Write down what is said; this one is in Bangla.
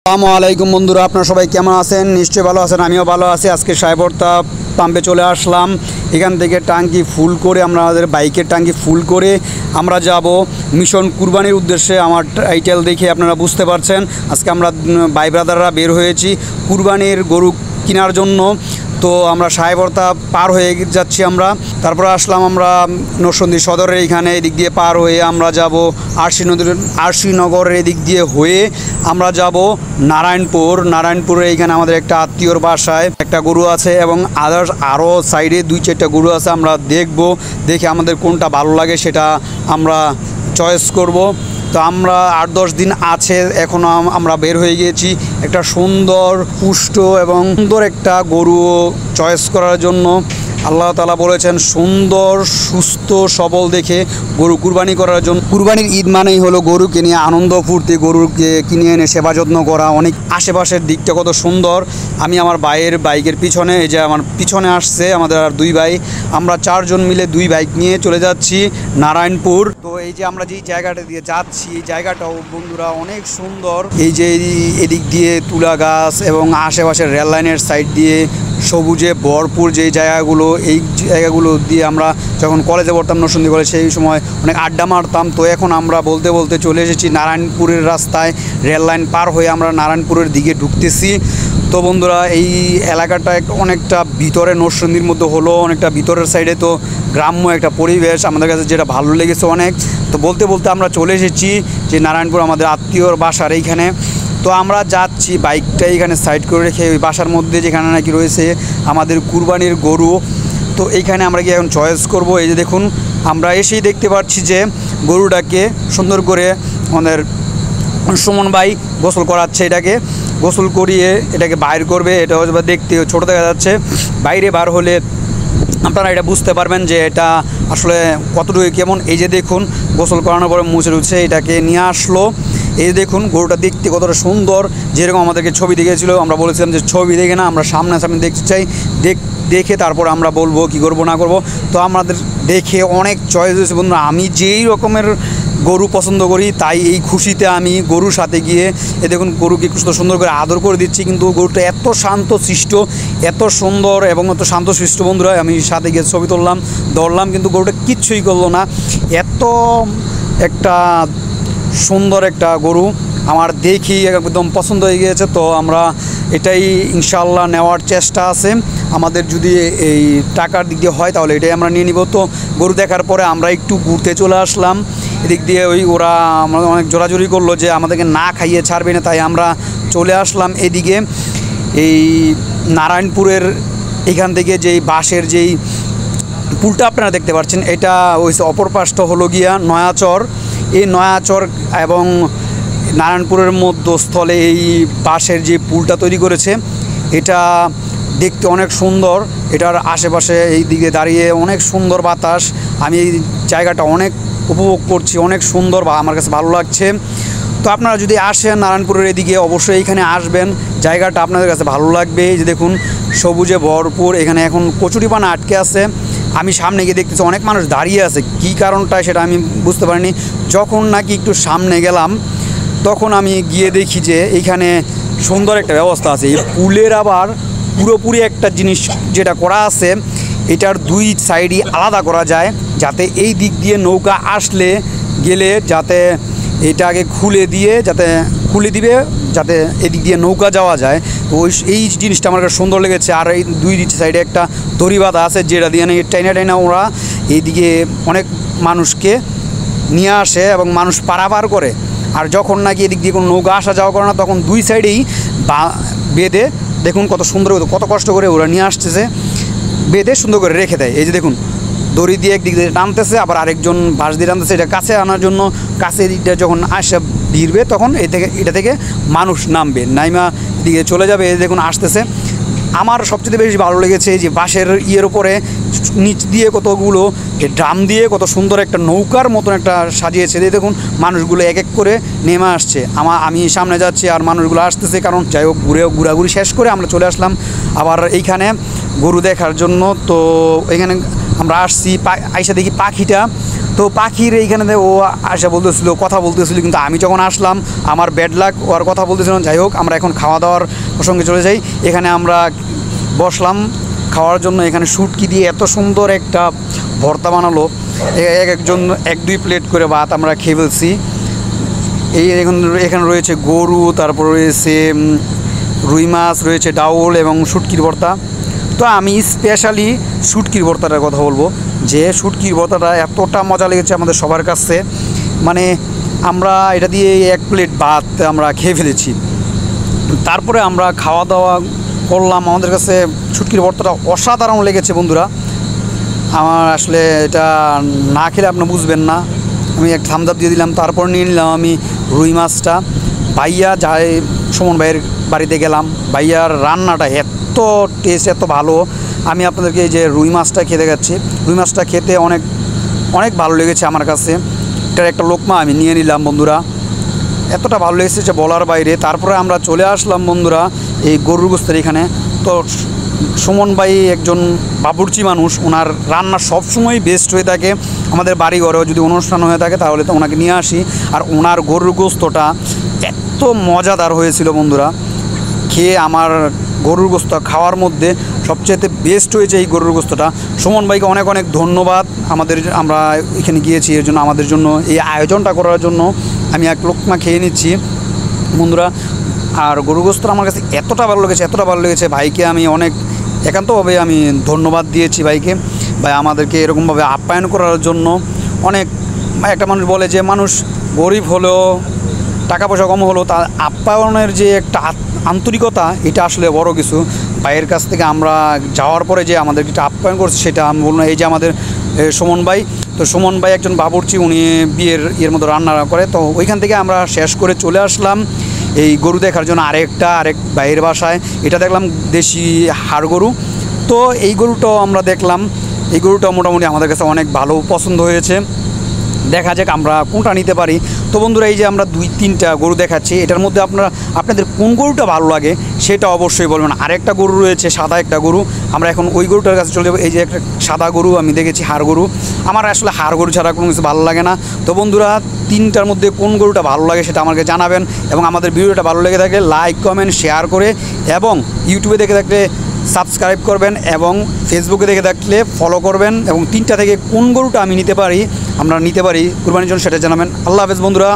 আসসালামু আলাইকুম বন্ধুরা, আপনারা সবাই কেমন আছেন? নিশ্চয়ই ভালো আছেন, আমিও ভালো আছি। আজকে সাহেবর্তা পাম্পে চলে আসলাম। এখান থেকে টাঙ্কি ফুল করে আমাদের বাইকের টাঙ্কি ফুল করে আমরা যাব মিশন কুরবানির উদ্দেশ্যে। আমার টাইটেল দেখে আপনারা বুঝতে পারছেন আজকে আমরা ভাই ব্রাদাররা বের হয়েছি কুরবানির গরু কেনার জন্য। তো আমরা সাহেবর্তা পার হয়ে যাচ্ছি আমরা, তারপর আসলাম আমরা নরসিংদী সদরের এইখানে। এদিক দিয়ে পার হয়ে আমরা যাব আরশিনগরের এদিক দিয়ে হয়ে আমরা যাব নারায়ণপুরে। এইখানে আমাদের একটা আত্মীয়র বাসায় একটা গরু আছে এবং আদার্স আরও সাইডে 2-4টা গরু আছে। আমরা দেখে আমাদের কোনটা ভালো লাগে সেটা আমরা চয়েস করব। তো আমরা 8-10 দিন আছে এখনও আমরা বের হয়ে গিয়েছি একটা সুন্দর পুষ্ট এবং সুন্দর একটা গরু চয়েস করার জন্য। আল্লাহ তাআলা বলেছেন সুন্দর সুস্থ সবল দেখে গরু কুরবানি করার জন্য। কুরবানির ঈদ মানেই হলো গরুকে নিয়ে আনন্দ ফুর্তি, গরুকে কিনে এনে সেবা যত্ন করা। অনেক আশেপাশের দিকটা কত সুন্দর। আমি আমার ভাইয়ের বাইকের পিছনে, এই যে আমার পিছনে আসছে আমাদের আর 2 ভাই, আমরা 4 জন মিলে 2 বাইক নিয়ে চলে যাচ্ছি নারায়ণপুর। তো এই যে আমরা যেই জায়গাটা দিয়ে যাচ্ছি এই জায়গাটাও বন্ধুরা অনেক সুন্দর। এই যে এদিক দিয়ে তুলা গাছ এবং আশেপাশের রেল লাইনের সাইড দিয়ে সবুজে ভরপুর যেই জায়গাগুলো, এই জায়গাগুলো দিয়ে আমরা যখন কলেজে পড়তাম নরসিংদী কলেজ, সেই সময় অনেক আড্ডা মারতাম। তো এখন আমরা বলতে বলতে চলে এসেছি নারায়ণপুরের রাস্তায়। রেল লাইন পার হয়ে আমরা নারায়ণপুরের দিকে ঢুকতেছি। তো বন্ধুরা এই এলাকাটা অনেকটা ভিতরে নরসিংদীর মধ্যে হলো, অনেকটা ভিতরের সাইডে। তো গ্রাম্য একটা পরিবেশ আমাদের কাছে যেটা ভালো লেগেছে অনেক। তো বলতে বলতে আমরা চলে এসেছি যে নারায়ণপুর আমাদের আত্মীয়র বাসার এইখানে। তো আমরা যাচ্ছি বাইকটা এখানে সাইড করে রেখে ওই বাসার মধ্যে যেখানে নাকি রয়েছে আমাদের কুরবানির গরু। তো এইখানে আমরা কি এখন চয়েস করব। এই যে দেখুন আমরা এসেই দেখতে পাচ্ছি যে গরুটাকে সুন্দর করে আমাদের সুমন ভাই গোসল করাচ্ছে। এটাকে গোসল করিয়ে এটাকে বাইর করবে। এটা হয়তো দেখতে ছোটো দেখা যাচ্ছে, বাইরে বার হলে আপনারা এটা বুঝতে পারবেন যে এটা আসলে কতটুকু কেমন। এই যে দেখুন গোসল করানোর পরে মুছে টুছে এটাকে নিয়ে আসলো। এই দেখুন গরুটা দেখতে কতটা সুন্দর, যেরকম আমাদেরকে ছবি দেখেছিল। আমরা বলেছিলাম যে ছবি দেখে না, আমরা সামনাসামনি দেখতে চাই, দেখে তারপর আমরা বলবো কি করব না করব। তো আমাদের দেখে অনেক চয়েস হয়েছে বন্ধুরা। আমি যেই রকমের গরু পছন্দ করি তাই এই খুশিতে আমি গরুর সাথে গিয়ে দেখুন গরুকে সুন্দর করে আদর করে দিচ্ছি। কিন্তু গরুটা এত শান্তশিষ্ট, এত সুন্দর এবং এত শান্তশিষ্ট বন্ধুরা। আমি সাথে গিয়ে ছবি ধরলাম কিন্তু গরুটা কিচ্ছুই করলো না। এত একটা সুন্দর একটা গরু আমার দেখি একদম পছন্দ হয়ে গিয়েছে। তো আমরা এটাই ইনশাআল্লাহ নেওয়ার চেষ্টা আছে আমাদের। যদি এই টাকার দিক দিয়ে হয় তাহলে এটাই আমরা নিয়ে নিব। তো গরু দেখার পরে আমরা একটু ঘুরতে চলে আসলাম এদিক দিয়ে। ওরা আমরা অনেক জোরাজুরি করলো যে আমাদেরকে না খাইয়ে ছাড়বে না, তাই আমরা চলে আসলাম এদিকে। এই নারায়ণপুরের এখান থেকে যেই বাঁশের যেই পুলটা আপনারা দেখতে পাচ্ছেন, এটা হচ্ছে অপর পাশটা হলো গিয়া নয়াচর। এই নয়াচর এবং নারায়ণপুরের মধ্যস্থলে এই বাঁশের যে পুলটা তৈরি করেছে এটা দেখতে অনেক সুন্দর। এটার আশেপাশে এই দিকে দাঁড়িয়ে অনেক সুন্দর বাতাস, আমি এই জায়গাটা অনেক উপভোগ করছি, অনেক সুন্দর বা আমার কাছে ভালো লাগছে। তো আপনারা যদি আসেন নারায়ণপুরের এদিকে অবশ্যই এইখানে আসবেন, জায়গাটা আপনাদের কাছে ভালো লাগবে। এই যে দেখুন সবুজে ভরপুর, এখানে এখন কচুরিপানা আটকে আছে। আমি সামনে গিয়ে দেখতেছি অনেক মানুষ দাঁড়িয়ে আছে, কী কারণটা সেটা আমি বুঝতে পারিনি। যখন নাকি একটু সামনে গেলাম তখন আমি গিয়ে দেখি যে এইখানে সুন্দর একটা ব্যবস্থা আছে। এই পুলের আবার পুরোপুরি একটা জিনিস যেটা করা আছে, এটার 2 সাইডই আলাদা করা যায়, যাতে এই দিক দিয়ে নৌকা আসলে গেলে যাতে এটাকে খুলে দিবে যাতে এদিক দিয়ে নৌকা যাওয়া যায়। তো এই জিনিসটা আমার কাছে সুন্দর লেগেছে। আর এই 2 সাইডে একটা দড়ি বাঁধা আছে, যেটা দিয়ে টাইনা ওরা এইদিকে অনেক মানুষকে নিয়ে আসে এবং মানুষ পারাপার করে। আর যখন নাকি এদিক দিয়ে কোনো নৌকা আসা যাওয়া করে না তখন 2 সাইডেই বেঁধে দেখুন কত সুন্দর, কত কষ্ট করে ওরা নিয়ে আসতেছে, বেঁধে সুন্দর করে রেখে দেয়। এই যে দেখুন দড়ি দিয়ে একদিক দিয়ে টানতেছে, আবার আরেকজন বাঁশ দিয়ে টানতেছে এটা কাছে আনার জন্য। কাছে দিকটা যখন আসে ভিড়বে তখন এটা থেকে মানুষ নামবে, নাইমা দিকে চলে যাবে। এই দেখুন আসতেছে। আমার সবচেয়ে বেশি ভালো লেগেছে যে বাঁশের ইয়ের উপরে নিচ দিয়ে কতগুলো ড্রাম দিয়ে কত সুন্দর একটা নৌকার মতন একটা সাজিয়েছে। দেখুন মানুষগুলো এক এক করে নেমে আসছে। আমি সামনে যাচ্ছি আর মানুষগুলো আসতেছে। কারণ যাই হোক ঘোরাঘুরি শেষ করে আমরা চলে আসলাম আবার এইখানে গরু দেখার জন্য। তো এখানে আমরা আসছি, আইসা দেখি পাখিটা তো পাখির এইখানে ও আসা বলতেছিল, কথা বলতেছিল, কিন্তু আমি যখন আসলাম আমার ব্যাড লাক, ও আর কথা বলতেছিলাম। যাই হোক, আমরা এখন খাওয়া দাওয়ার প্রসঙ্গে চলে যাই। এখানে আমরা বসলাম খাওয়ার জন্য। এখানে শুটকি দিয়ে এত সুন্দর একটা ভর্তা বানালো, একজন 1-2 প্লেট করে ভাত আমরা খেয়ে ফেলছি। এখানে রয়েছে গরু, তারপর রয়েছে রুই মাছ, রয়েছে ডাউল এবং শুটকির ভর্তা। তো আমি স্পেশালি শুটকির ভর্তাটার কথা বলবো, যে শুটকির ভর্তাটা এতটা মজা লেগেছে আমাদের সবার কাছে। মানে আমরা এটা দিয়ে 1 প্লেট ভাত আমরা খেয়ে ফেলেছি। তারপরে আমরা খাওয়া দাওয়া করলাম। আমাদের কাছে শুটকির ভর্তাটা অসাধারণ লেগেছে বন্ধুরা। আমার আসলে এটা না খেলে আপনি বুঝবেন না। আমি এক থামস আপ দিয়ে দিলাম। তারপর নিয়ে নিলাম আমি রুই মাছটা। ভাইয়া যাই সুমন ভাইয়ের বাড়িতে গেলাম, ভাইয়ার রান্নাটা এত টেস্ট, এত ভালো। আমি আপনাদেরকে এই যে রুই মাছটা খেতে যাচ্ছি। রুই মাছটা খেতে অনেক অনেক ভালো লেগেছে আমার কাছে। এটার একটা লোকমা আমি নিয়ে নিলাম বন্ধুরা, এতটা ভালো লেগেছে যে বলার বাইরে। তারপরে আমরা চলে আসলাম বন্ধুরা এই গরুর গোস্তের এখানে। তো সুমন ভাই একজন বাবুর্চি মানুষ, ওনার রান্না সবসময় বেস্ট হয়ে থাকে। আমাদের বাড়ি ঘরেও যদি অনুষ্ঠান হয়ে থাকে তাহলে তো ওনাকে নিয়ে আসি। আর ওনার গরুর গোস্তটা এত মজাদার হয়েছিল বন্ধুরা, খেয়ে আমার গরুর গোস্ত খাওয়ার মধ্যে সবচেয়ে বেস্ট হয়েছে এই গরুর গোস্তটা। সুমন ভাইকে অনেক অনেক ধন্যবাদ। আমরা এখানে গিয়েছি এর জন্য, আমাদের জন্য এই আয়োজনটা করার জন্য। আমি 1 লোকমা খেয়ে নিচ্ছি বন্ধুরা। আর গরুর গোস্তটা আমার কাছে এতটা ভালো লেগেছে, ভাইকে আমি অনেক একান্তভাবে আমি ধন্যবাদ দিয়েছি ভাইকে। ভাই আমাদেরকে এরকমভাবে আপ্যায়ন করার জন্য। অনেক একটা মানুষ বলে যে মানুষ গরিব হলেও, টাকা পয়সা কম হলেও, তার আপ্যায়নের যে একটা আন্তরিকতা, এটা আসলে বড় কিছু। ভাইয়ের কাছ থেকে আমরা যাওয়ার পরে যে আমাদেরকে একটা আপ্যায়ন করছে, সেটা আমি বললাম। এই যে আমাদের সুমন ভাই, তো সুমন ভাই একজন বাবুর্চি, উনি বিয়ের মতো রান্না করে। তো ওইখান থেকে আমরা শেষ করে চলে আসলাম এই গরু দেখার জন্য আরেক ভাইয়ের বাসায়। এটা দেখলাম দেশি হাড় গরু। তো এই গরুটাও আমরা দেখলাম। এই গরুটা মোটামুটি আমাদের কাছে অনেক ভালো পছন্দ হয়েছে। দেখা যাক আমরা কোনটা নিতে পারি। তো বন্ধুরা, এই যে আমরা 2-3টা গরু দেখাচ্ছি, এটার মধ্যে আপনাদের কোন গরুটা ভালো লাগে সেটা অবশ্যই বলবেন। আরেকটা গরু রয়েছে, সাদা একটা গরু। আমরা এখন ওই গরুটার কাছে চলে যাবো। এই যে একটা সাদা গরু আমি দেখেছি, হাড় গরু। আমার আসলে হাড় গরু ছাড়া কোনো কিছু ভালো লাগে না। তো বন্ধুরা, 3টার মধ্যে কোন গরুটা ভালো লাগে সেটা আমাকে জানাবেন। এবং আমাদের ভিডিওটা ভালো লেগে থাকলে লাইক, কমেন্ট, শেয়ার করে, এবং ইউটিউবে দেখে থাকলে সাবস্ক্রাইব করবেন, এবং ফেসবুকে দেখে থাকলে ফলো করবেন। এবং 3টা থেকে কোন গরুটা আমরা নিতে পারি কুরবানির জন্য সেটা জানাবেন। আল্লাহ হাফেজ বন্ধুরা।